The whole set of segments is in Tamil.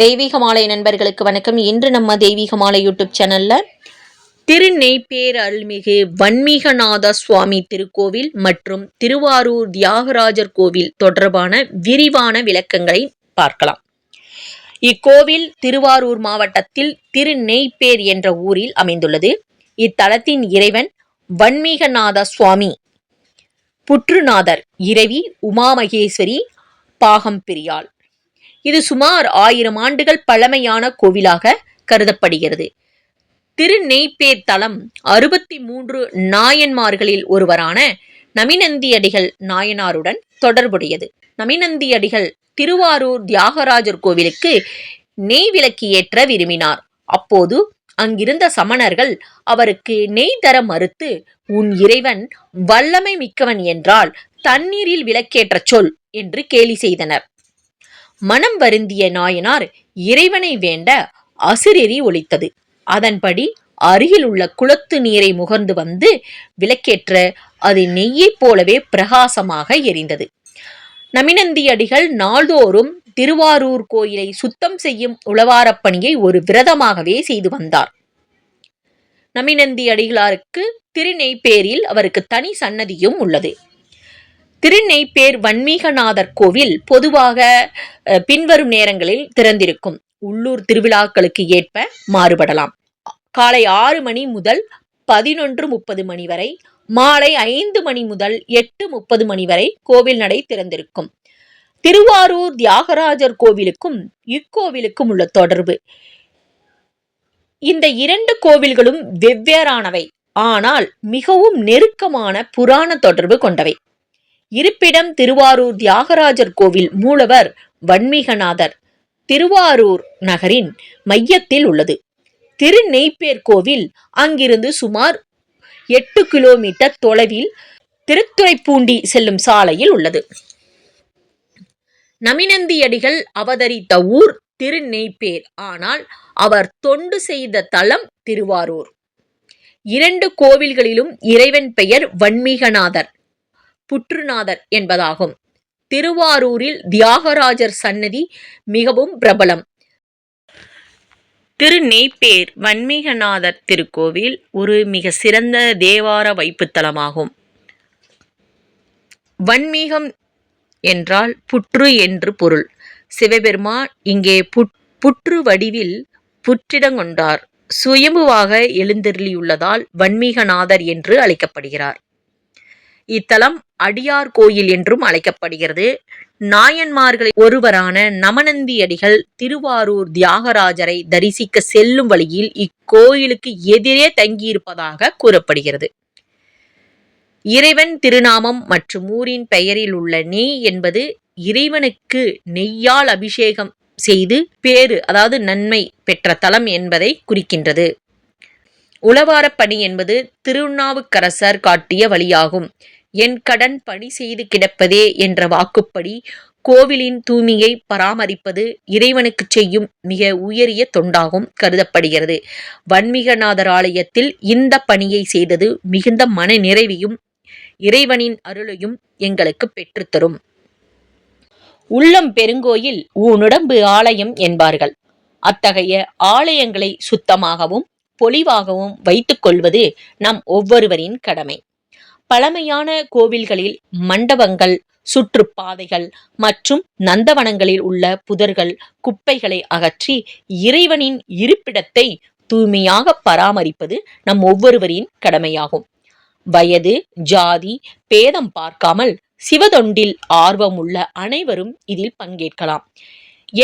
தெய்வீக மாலை நண்பர்களுக்கு வணக்கம். இன்று நம்ம தெய்வீக மாலை யூடியூப் சேனல்ல திருநெய்ப்பேர் அருள்மிகு வன்மீகநாத சுவாமி திருக்கோவில் மற்றும் திருவாரூர் தியாகராஜர் கோவில் தொடர்பான விரிவான விளக்கங்களை பார்க்கலாம். இக்கோவில் திருவாரூர் மாவட்டத்தில் திருநெய்ப்பேர் என்ற ஊரில் அமைந்துள்ளது. இத்தலத்தின் இறைவன் வன்மீகநாத சுவாமி, புற்றுநாதர் இறைவி உமாமகேஸ்வரி, பாகம்பிரியாள். இது சுமார் 1000 ஆண்டுகள் பழமையான கோவிலாக கருதப்படுகிறது. திருநெய்ப்பேர் தலம் 63 நாயன்மார்களில் ஒருவரான நமிநந்தியடிகள் நாயனாருடன் தொடர்புடையது. நமிநந்தியடிகள் திருவாரூர் தியாகராஜர் கோவிலுக்கு நெய் விளக்கு ஏற்ற விரும்பினார். அப்போது அங்கிருந்த சமணர்கள் அவருக்கு நெய் தர மறுத்து, உன் இறைவன் வல்லமை மிக்கவன் என்றால் தண்ணீரில் விளக்கேற்ற சொல் என்று கேலி செய்தனர். மனம் வருந்திய நாயனார் இறைவனை வேண்ட அசுரெறி ஒலித்தது. அதன்படி அருகில் உள்ள குளத்து நீரை முகர்ந்து வந்து விளக்கேற்ற அது நெய்யைப் போலவே பிரகாசமாக எரிந்தது. நமிநந்தியடிகள் நாள்தோறும் திருவாரூர் கோயிலை சுத்தம் செய்யும் உழவாரப் பணியை ஒரு விரதமாகவே செய்து வந்தார். நமிநந்தியடிகளாருக்கு திருநெய்ப்பேரில் அவருக்கு தனி சன்னதியும் உள்ளது. திருநெய்ப்பேர் வன்மீகநாதர் கோவில் பொதுவாக பின்வரும் நேரங்களில் திறந்திருக்கும். உள்ளூர் திருவிழாக்களுக்கு ஏற்ப மாறுபடலாம். காலை 6 மணி முதல் 11:30 மணி வரை, மாலை 5 மணி முதல் 8:30 மணி வரை கோவில் நடை திறந்திருக்கும். திருவாரூர் தியாகராஜர் கோவிலுக்கும் இக்கோவிலுக்கும் உள்ள தொடர்பு. இந்த 2 கோவில்களும் வெவ்வேறானவை, ஆனால் மிகவும் நெருக்கமான புராண தொடர்பு கொண்டவை. இருப்பிடம் திருவாரூர் தியாகராஜர் கோவில் மூலவர் வன்மீகநாதர் திருவாரூர் நகரின் மையத்தில் உள்ளது. திருநெய்ப்பேர் கோவில் அங்கிருந்து சுமார் 8 கிலோமீட்டர் தொலைவில் திருத்துறைப்பூண்டி செல்லும் சாலையில் உள்ளது. நமிநந்தியடிகள் அவதரித்த ஊர் திருநெய்ப்பேர், ஆனால் அவர் தொண்டு செய்த தலம் திருவாரூர். 2 கோவில்களிலும் இறைவன் பெயர் வன்மீகநாதர், புற்றுநாதர் என்பதாகும். திருவாரூரில் தியாகராஜர் சன்னதி மிகவும் பிரபலம். திருநெய்ப்பேர் வன்மீகநாதர் திருக்கோவில் ஒரு மிக சிறந்த தேவார வைப்புத்தலமாகும். வன்மீகம் என்றால் புற்று என்று பொருள். சிவபெருமான் இங்கே புற்று வடிவில் புற்றிடங்கொண்டார். சுயம்புவாக எழுந்தருளியுள்ளதால் வன்மீகநாதர் என்று அழைக்கப்படுகிறார். இத்தலம் அடியார் கோயில் என்றும் அழைக்கப்படுகிறது. நாயன்மார்களில் ஒருவரான நமநந்தியடிகள் திருவாரூர் தியாகராஜரை தரிசிக்க செல்லும் வழியில் இக்கோயிலுக்கு எதிரே தங்கியிருப்பதாக கூறப்படுகிறது. இறைவன் திருநாமம் மற்றும் ஊரின் பெயரில் உள்ள நெய் என்பது இறைவனுக்கு நெய்யால் அபிஷேகம் செய்து பேறு, அதாவது நன்மை பெற்ற தலம் என்பதை குறிக்கின்றது. உழவாரப் பணி என்பது திருநாவுக்கரசர் காட்டிய வழியாகும். என் கடன் பணி செய்து கிடப்பதே என்ற வாக்குப்படி கோவிலின் தூய்மையை பராமரிப்பது இறைவனுக்கு செய்யும் மிக உயரிய தொண்டாகும் கருதப்படுகிறது. வன்மீகநாதர் ஆலயத்தில் இந்த பணியை செய்தது மிகுந்த மன நிறைவையும் இறைவனின் அருளையும் எங்களுக்கு பெற்றுத்தரும். உள்ளம் பெருங்கோயில் ஊனுடம்பு ஆலயம் என்பார்கள். அத்தகைய ஆலயங்களை சுத்தமாகவும் பொலிவாகவும் வைத்துக் கொள்வது நம் ஒவ்வொருவரின் கடமை. பழமையான கோவில்களில் மண்டபங்கள், சுற்றுப்பாதைகள் மற்றும் நந்தவனங்களில் உள்ள புதர்கள், குப்பைகளை அகற்றி இறைவனின் இருப்பிடத்தை தூய்மையாக பராமரிப்பது நம் ஒவ்வொருவரின் கடமையாகும். வயது, ஜாதி பேதம் பார்க்காமல் சிவதொண்டில் ஆர்வம் உள்ள அனைவரும் இதில் பங்கேற்கலாம்.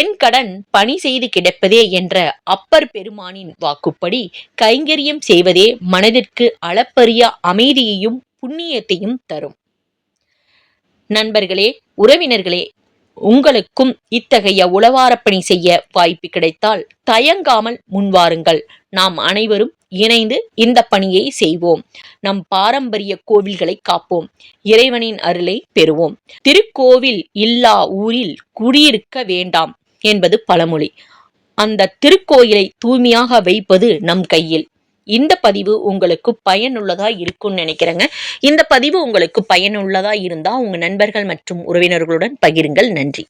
என் கடன் பணி செய்து கிடப்பதே என்ற அப்பர் பெருமானின் வாக்குப்படி கைங்கரியம் செய்வதே மனதிற்கு அளப்பரிய அமைதியையும் புண்ணியத்தையும் தரும். நண்பர்களே, உறவினர்களே, உங்களுக்கும் இத்தகைய உழவாரப்பணி செய்ய வாய்ப்பு கிடைத்தால் தயங்காமல் முன்வாருங்கள். நாம் அனைவரும் இணைந்து இந்த பணியை செய்வோம். நம் பாரம்பரிய கோவில்களை காப்போம். இறைவனின் அருளை பெறுவோம். திருக்கோவில் இல்லா ஊரில் குடியிருக்க வேண்டாம் என்பது பழமொழி. அந்த திருக்கோயிலை தூய்மையாக வைப்பது நம் கையில். இந்த பதிவு உங்களுக்கு பயனுள்ளதா இருக்கும்னு நினைக்கிறேங்க. இந்த பதிவு உங்களுக்கு பயனுள்ளதா இருந்தா உங்க நண்பர்கள் மற்றும் உறவினர்களுடன் பகிருங்கள். நன்றி.